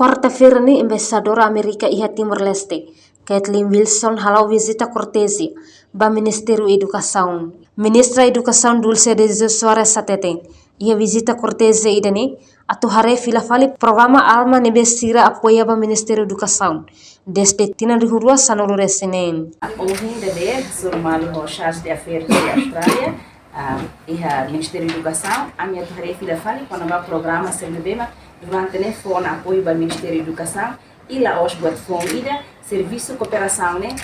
Quarta-feira ni embaixadora Amerika iha Timor Leste, Kathleen Wilson halau visita cortesia ba Ministério Educação. Ministra Educação Dulce de Jesus Soares Satete, iha visita cortesia idane atu hare filafali programa Alma Nebesira apoia ba Ministério Educação. Desde tina de rua sanolo resinen. Ouvindo de surmali ho charge de affaires de Austrália, iha Ministério Educação, a minha hare filafali quando ba programa CNBema durante ne fona apoio ba Ministério Educação e lá os buat fon ida serviço cooperação né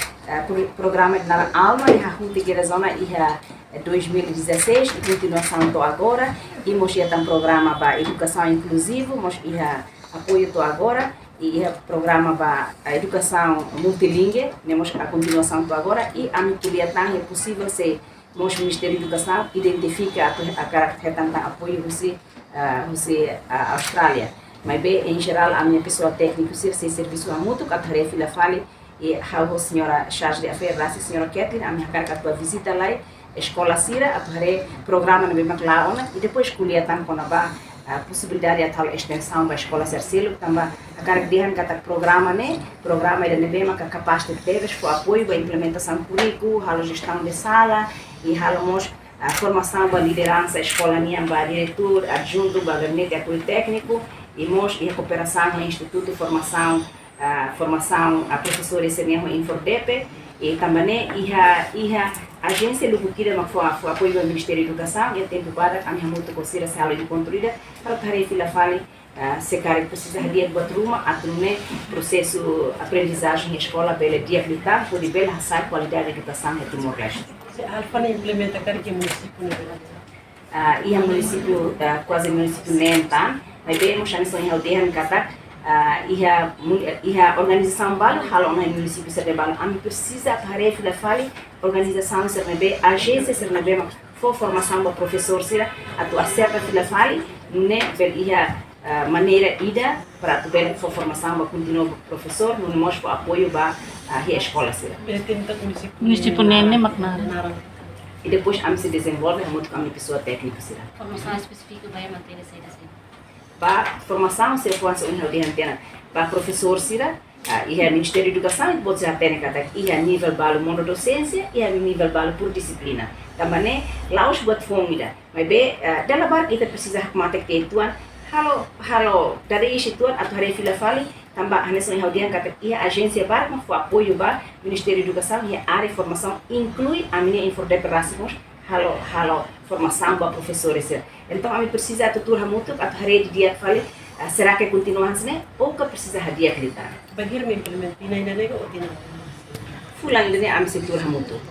programa na Alma de Hahuti que zona iha 2016 e continuação do agora e mos ia tam programa ba educação inclusivo mos iha apoio do agora e iha programa ba educação multilingue né mos a continuação do agora e a mitulia é possível se mos Ministério Educação identifica a caráter tanta apoio a Austrália. Mas bem, em geral, a minha pessoa técnica, se serviço a mútuo, a tarefa da fale, e a senhora charge de affaires, a senhora Kathleen, a minha carga tua visita lá, escola Sira, a tarefa programa na mesma claona, e depois escolher também quando a possibilidade de tal extensão da escola Cercelo, também a carga de kata programa, né? Programa é da mesma capaz de ter, for apoio, a implementação do currículo, a gestão de sala, e a formação da liderança escola minha, a diretor, adjunto, a gabinete apoio técnico, e a cooperação no Instituto de Formação a professores mesmo em Fordepe, e também a agência lucrativa que foi apoio do Ministério da Educação, e tempo para a minha multa considera a aula de construída, para tarefa da fale, se cara precisa de buat rumah atau processo aprendizagem escola bela dia militar, pode bela hasil qualidade de educação em Timor Leste. Alfa implementakan ke município Ia município quase município nentan, mas bem mo chama sonho aldeia kata ia organização balo halo na município serve balo ami precisa tarefa da fale organização serve agência serve for formação do professor sira atu acerta da fale né bel ia maneira ida para tu bel for formação ba continuar professor no mos apoio ba a escola sira município nene makna e depois a se desenvolve muito com a minha pessoa técnica será formação específica vai manter essa ideia para formação se for uma de antena para professor será e a Ministério da Educação pode ser até e a nível balo monodocência e a nível balo por disciplina também lá os buat fomida mas bem dalam bar kita precisa matek tuan halo dari isi tuan atau hari fila fali tambah hanya sonho dia kata ia agência bar mas foi apoio bar Ministério da Educação e a área de formação inclui a minha infordeperasmos halo formação para professores então a mim precisa tutur hamutuk atau hari dia fali será que continua assim ou que precisa dia acreditar bagir me implementina ainda nego ou tina fulan ini a mim tutur hamutuk.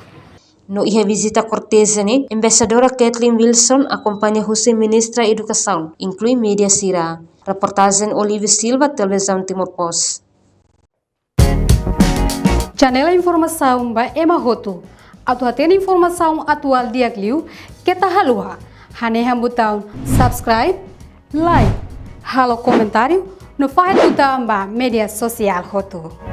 No iha visita cortesia ni, embaixadora Kathleen Wilson acompanha José Ministra Educação, inclui mídia Sira. Reportagem Olivia Silva, Televisão Timor Post. Janela informação ba Emma Hoto. Atau tem informação atual dia Gliu, que tá halua. Haneha botão subscribe, like, halo comentário, no faz botão ba media social Hoto.